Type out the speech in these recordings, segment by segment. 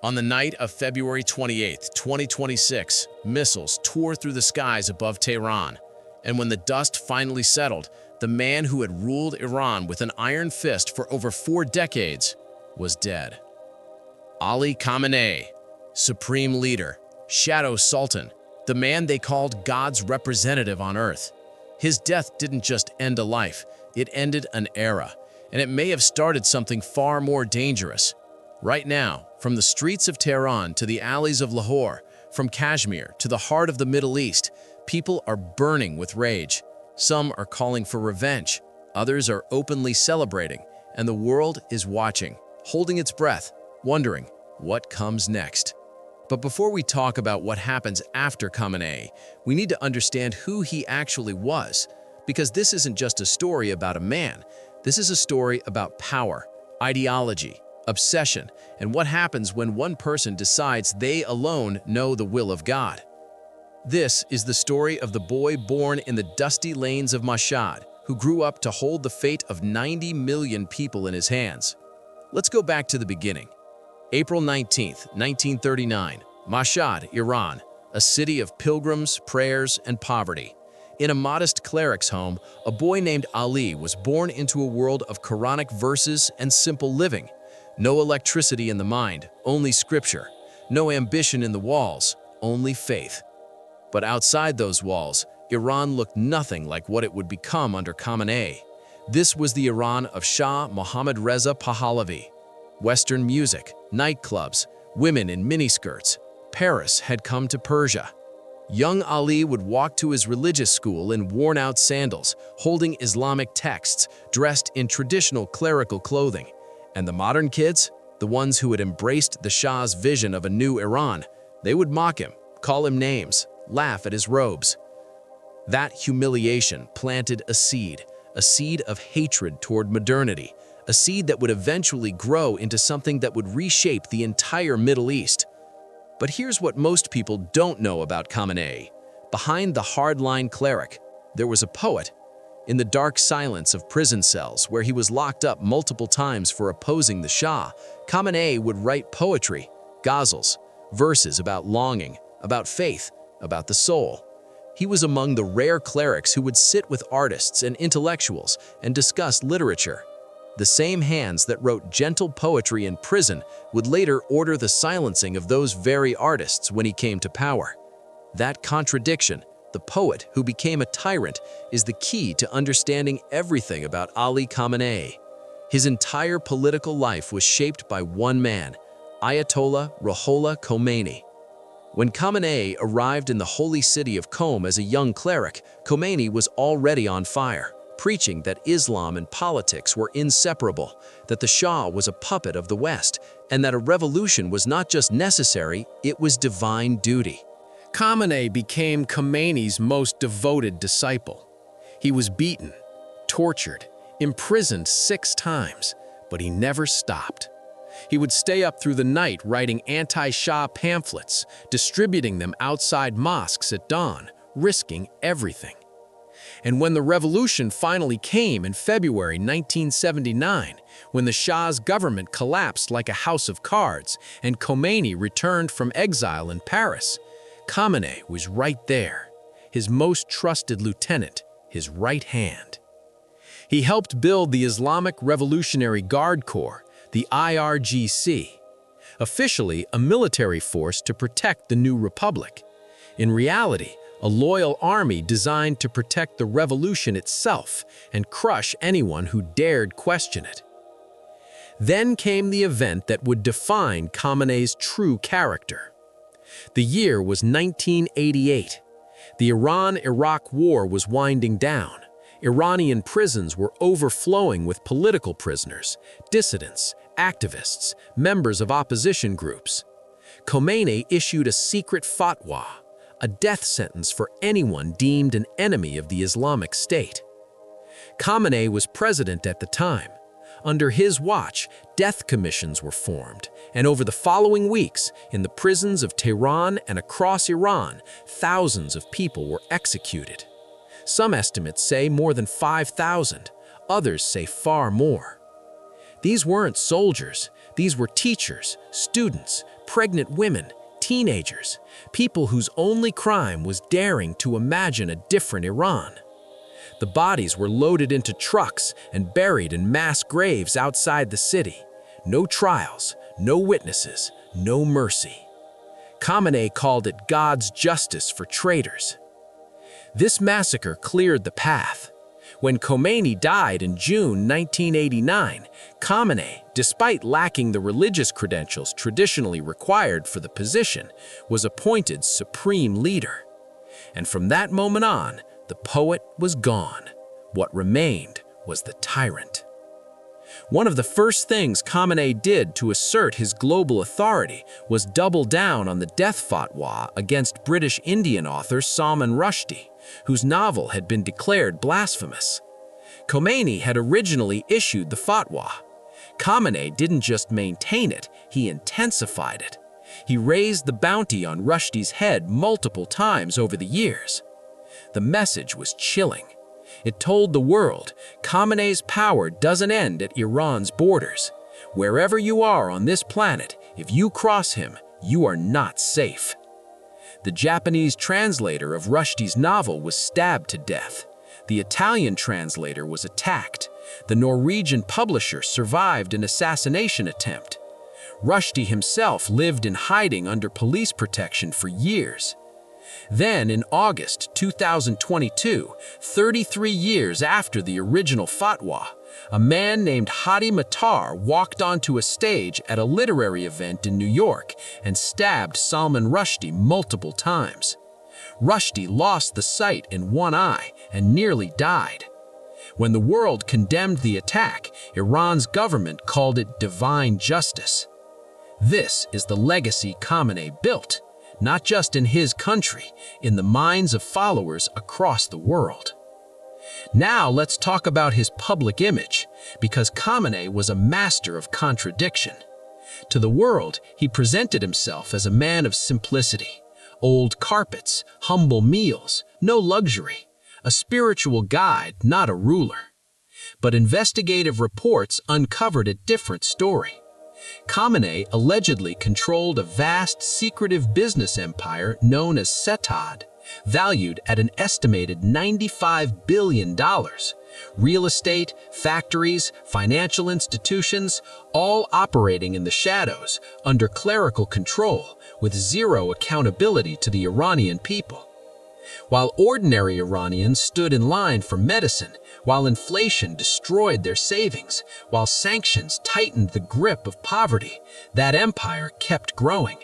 On the night of February 28, 2026, missiles tore through the skies above Tehran. And when the dust finally settled, the man who had ruled Iran with an iron fist for over 4 decades was dead. Ali Khamenei, supreme leader, shadow sultan, the man they called God's representative on earth. His death didn't just end a life, it ended an era, and it may have started something far more dangerous. Right now, from the streets of Tehran to the alleys of Lahore, from Kashmir to the heart of the Middle East, people are burning with rage. Some are calling for revenge, others are openly celebrating, and the world is watching, holding its breath, wondering what comes next. But before we talk about what happens after Khamenei, we need to understand who he actually was, because this isn't just a story about a man. This is a story about power, ideology, obsession, and what happens when one person decides they alone know the will of God. This is the story of the boy born in the dusty lanes of Mashhad, who grew up to hold the fate of 90 million people in his hands. Let's go back to the beginning. April 19, 1939, Mashhad, Iran, a city of pilgrims, prayers, and poverty. In a modest cleric's home, a boy named Ali was born into a world of Quranic verses and simple living. No electricity in the mind, only scripture. No ambition in the walls, only faith. But outside those walls, Iran looked nothing like what it would become under Khamenei. This was the Iran of Shah Mohammad Reza Pahlavi. Western music, nightclubs, women in miniskirts. Paris had come to Persia. Young Ali would walk to his religious school in worn-out sandals, holding Islamic texts, dressed in traditional clerical clothing. And the modern kids, the ones who had embraced the Shah's vision of a new Iran, they would mock him, call him names, laugh at his robes. That humiliation planted a seed of hatred toward modernity, a seed that would eventually grow into something that would reshape the entire Middle East. But here's what most people don't know about Khamenei. Behind the hardline cleric, there was a poet. In the dark silence of prison cells, where he was locked up multiple times for opposing the Shah, Khamenei would write poetry, ghazals, verses about longing, about faith, about the soul. He was among the rare clerics who would sit with artists and intellectuals and discuss literature. The same hands that wrote gentle poetry in prison would later order the silencing of those very artists when he came to power. That contradiction, the poet who became a tyrant, is the key to understanding everything about Ali Khamenei. His entire political life was shaped by one man, Ayatollah Ruhollah Khomeini. When Khamenei arrived in the holy city of Qom as a young cleric, Khomeini was already on fire, preaching that Islam and politics were inseparable, that the Shah was a puppet of the West, and that a revolution was not just necessary, it was divine duty. Khamenei became Khomeini's most devoted disciple. He was beaten, tortured, imprisoned 6 times, but he never stopped. He would stay up through the night writing anti-Shah pamphlets, distributing them outside mosques at dawn, risking everything. And when the revolution finally came in February 1979, when the Shah's government collapsed like a house of cards and Khomeini returned from exile in Paris, Khamenei was right there, his most trusted lieutenant, his right hand. He helped build the Islamic Revolutionary Guard Corps, the IRGC, officially a military force to protect the new republic. In reality, a loyal army designed to protect the revolution itself and crush anyone who dared question it. Then came the event that would define Khamenei's true character. The year was 1988. The Iran-Iraq War was winding down. Iranian prisons were overflowing with political prisoners, dissidents, activists, members of opposition groups. Khomeini issued a secret fatwa, a death sentence for anyone deemed an enemy of the Islamic State. Khamenei was president at the time. Under his watch, death commissions were formed, and over the following weeks, in the prisons of Tehran and across Iran, thousands of people were executed. Some estimates say more than 5,000, others say far more. These weren't soldiers, these were teachers, students, pregnant women, teenagers, people whose only crime was daring to imagine a different Iran. The bodies were loaded into trucks and buried in mass graves outside the city. No trials, no witnesses, no mercy. Khamenei called it God's justice for traitors. This massacre cleared the path. When Khomeini died in June 1989, Khamenei, despite lacking the religious credentials traditionally required for the position, was appointed supreme leader. And from that moment on, the poet was gone. What remained was the tyrant. One of the first things Khamenei did to assert his global authority was double down on the death fatwa against British Indian author Salman Rushdie, whose novel had been declared blasphemous. Khomeini had originally issued the fatwa. Khamenei didn't just maintain it, he intensified it. He raised the bounty on Rushdie's head multiple times over the years. The message was chilling. It told the world, Khamenei's power doesn't end at Iran's borders. Wherever you are on this planet, if you cross him, you are not safe. The Japanese translator of Rushdie's novel was stabbed to death. The Italian translator was attacked. The Norwegian publisher survived an assassination attempt. Rushdie himself lived in hiding under police protection for years. Then, in August 2022, 33 years after the original fatwa, a man named Hadi Matar walked onto a stage at a literary event in New York and stabbed Salman Rushdie multiple times. Rushdie lost the sight in one eye and nearly died. When the world condemned the attack, Iran's government called it divine justice. This is the legacy Khamenei built, not just in his country, in the minds of followers across the world. Now let's talk about his public image, because Khamenei was a master of contradiction. To the world, he presented himself as a man of simplicity, old carpets, humble meals, no luxury, a spiritual guide, not a ruler. But investigative reports uncovered a different story. Khamenei allegedly controlled a vast, secretive business empire known as Mashhad, valued at an estimated $95 billion. Real estate, factories, financial institutions, all operating in the shadows, under clerical control, with zero accountability to the Iranian people. While ordinary Iranians stood in line for medicine, while inflation destroyed their savings, while sanctions tightened the grip of poverty, that empire kept growing.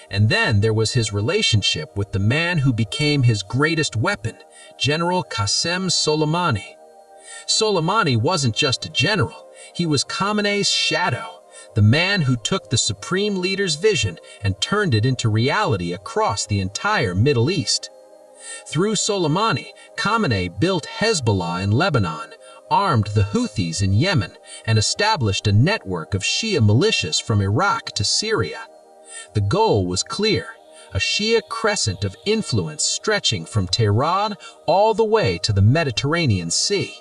And then there was his relationship with the man who became his greatest weapon, General Qasem Soleimani. Soleimani wasn't just a general, he was Khamenei's shadow, the man who took the supreme leader's vision and turned it into reality across the entire Middle East. Through Soleimani, Khamenei built Hezbollah in Lebanon, armed the Houthis in Yemen, and established a network of Shia militias from Iraq to Syria. The goal was clear, a Shia crescent of influence stretching from Tehran all the way to the Mediterranean Sea.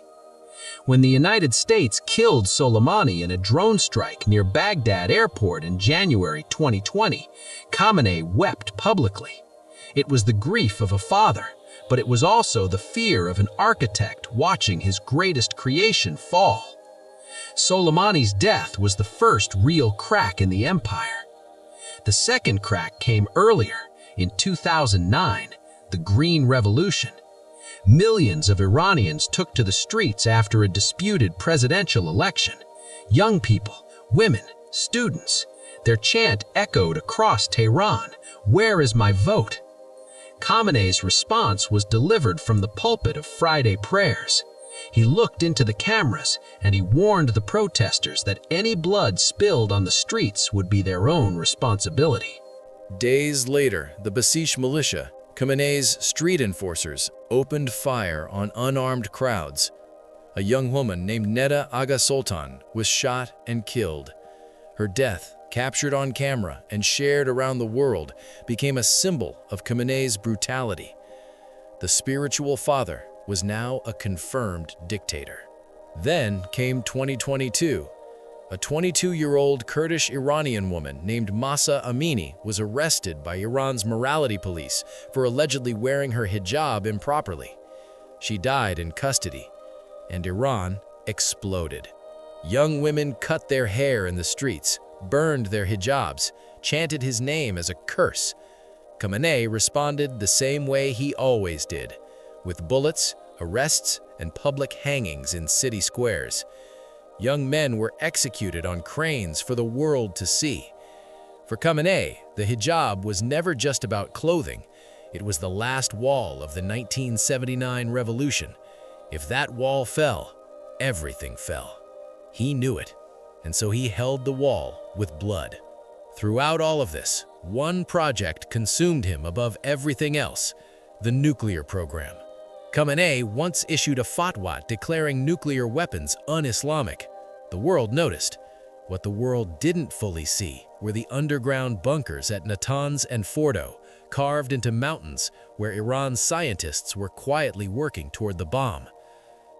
When the United States killed Soleimani in a drone strike near Baghdad airport in January 2020, Khamenei wept publicly. It was the grief of a father, but it was also the fear of an architect watching his greatest creation fall. Soleimani's death was the first real crack in the empire. The second crack came earlier, in 2009, the Green Revolution. Millions of Iranians took to the streets after a disputed presidential election. Young people, women, students. Their chant echoed across Tehran, "Where is my vote?" Khamenei's response was delivered from the pulpit of Friday prayers. He looked into the cameras and he warned the protesters that any blood spilled on the streets would be their own responsibility. Days later, the Basij militia, Khamenei's street enforcers, opened fire on unarmed crowds. A young woman named Neda Aga Sultan was shot and killed. Her death, captured on camera and shared around the world, became a symbol of Khamenei's brutality. The spiritual father was now a confirmed dictator. Then came 2022. A 22-year-old Kurdish-Iranian woman named Mahsa Amini was arrested by Iran's morality police for allegedly wearing her hijab improperly. She died in custody, and Iran exploded. Young women cut their hair in the streets, burned their hijabs, chanted his name as a curse. Khamenei responded the same way he always did, with bullets, arrests, and public hangings in city squares. Young men were executed on cranes for the world to see. For Khamenei, the hijab was never just about clothing. It was the last wall of the 1979 revolution. If that wall fell, everything fell. He knew it, and so he held the wall with blood. Throughout all of this, one project consumed him above everything else: the nuclear program. Khamenei once issued a fatwa declaring nuclear weapons un-Islamic. The world noticed. What the world didn't fully see were the underground bunkers at Natanz and Fordo, carved into mountains where Iran's scientists were quietly working toward the bomb.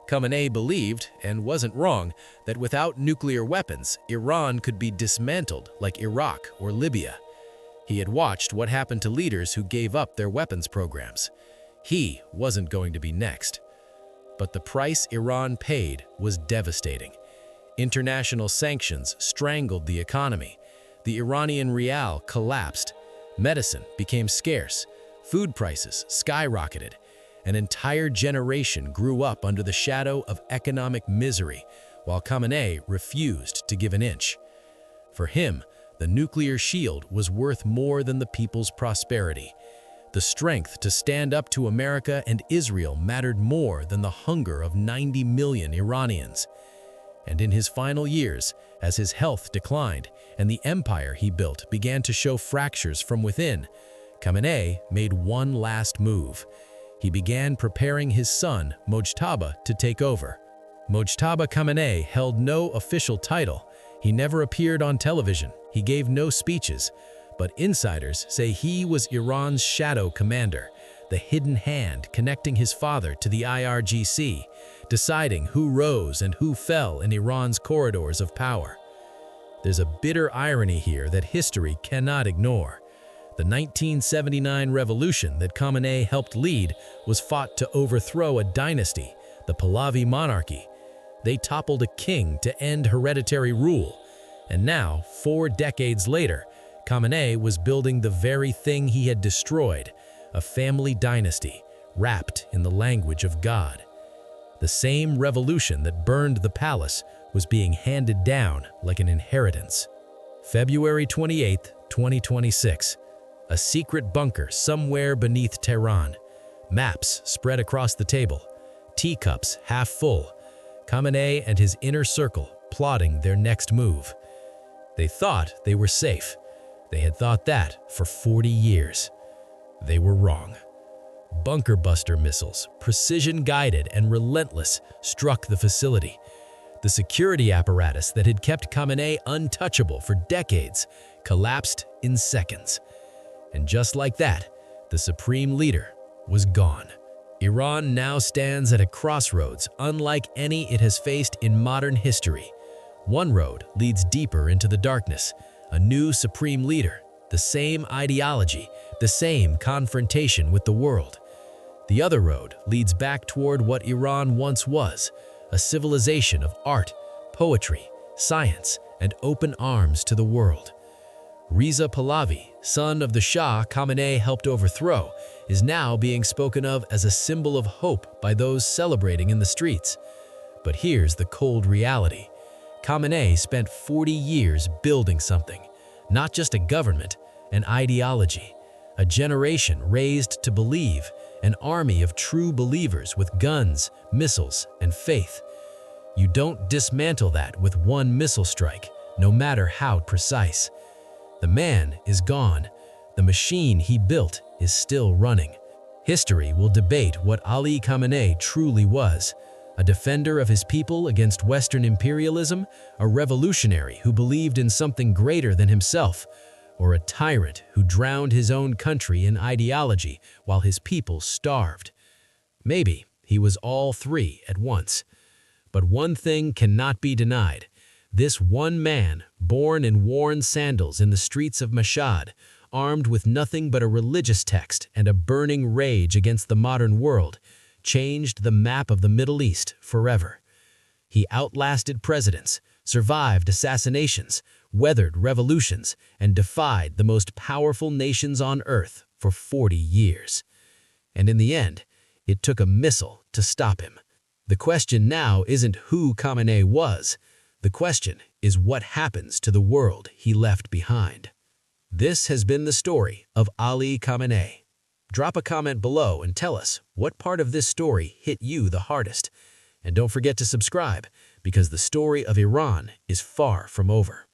Khamenei believed, and wasn't wrong, that without nuclear weapons, Iran could be dismantled like Iraq or Libya. He had watched what happened to leaders who gave up their weapons programs. He wasn't going to be next. But the price Iran paid was devastating. International sanctions strangled the economy. The Iranian rial collapsed. Medicine became scarce. Food prices skyrocketed. An entire generation grew up under the shadow of economic misery, while Khamenei refused to give an inch. For him, the nuclear shield was worth more than the people's prosperity. The strength to stand up to America and Israel mattered more than the hunger of 90 million Iranians. And in his final years, as his health declined and the empire he built began to show fractures from within, Khamenei made one last move. He began preparing his son, Mojtaba, to take over. Mojtaba Khamenei held no official title. He never appeared on television. He gave no speeches. But insiders say he was Iran's shadow commander, the hidden hand connecting his father to the IRGC, deciding who rose and who fell in Iran's corridors of power. There's a bitter irony here that history cannot ignore. The 1979 revolution that Khamenei helped lead was fought to overthrow a dynasty, the Pahlavi monarchy. They toppled a king to end hereditary rule. And now, 4 decades later, Khamenei was building the very thing he had destroyed, a family dynasty, wrapped in the language of God. The same revolution that burned the palace was being handed down like an inheritance. February 28, 2026. A secret bunker somewhere beneath Tehran. Maps spread across the table. Teacups half full. Khamenei and his inner circle plotting their next move. They thought they were safe. They had thought that for 40 years. They were wrong. Bunker buster missiles, precision-guided and relentless, struck the facility. The security apparatus that had kept Khamenei untouchable for decades collapsed in seconds. And just like that, the supreme leader was gone. Iran now stands at a crossroads unlike any it has faced in modern history. One road leads deeper into the darkness, a new supreme leader, the same ideology, the same confrontation with the world. The other road leads back toward what Iran once was, a civilization of art, poetry, science, and open arms to the world. Reza Pahlavi, son of the Shah Khamenei helped overthrow, is now being spoken of as a symbol of hope by those celebrating in the streets. But here's the cold reality. Khamenei spent 40 years building something, not just a government, an ideology, a generation raised to believe, an army of true believers with guns, missiles, and faith. You don't dismantle that with one missile strike, no matter how precise. The man is gone. The machine he built is still running. History will debate what Ali Khamenei truly was: a defender of his people against Western imperialism, a revolutionary who believed in something greater than himself, or a tyrant who drowned his own country in ideology while his people starved. Maybe he was all three at once. But one thing cannot be denied: This one man, born in worn sandals in the streets of Mashhad, armed with nothing but a religious text and a burning rage against the modern world, changed the map of the Middle East forever. He outlasted presidents, survived assassinations, weathered revolutions, and defied the most powerful nations on earth for 40 years. And in the end, it took a missile to stop him. The question now isn't who Khamenei was. The question is what happens to the world he left behind. This has been the story of Ali Khamenei. Drop a comment below and tell us what part of this story hit you the hardest. And don't forget to subscribe, because the story of Iran is far from over.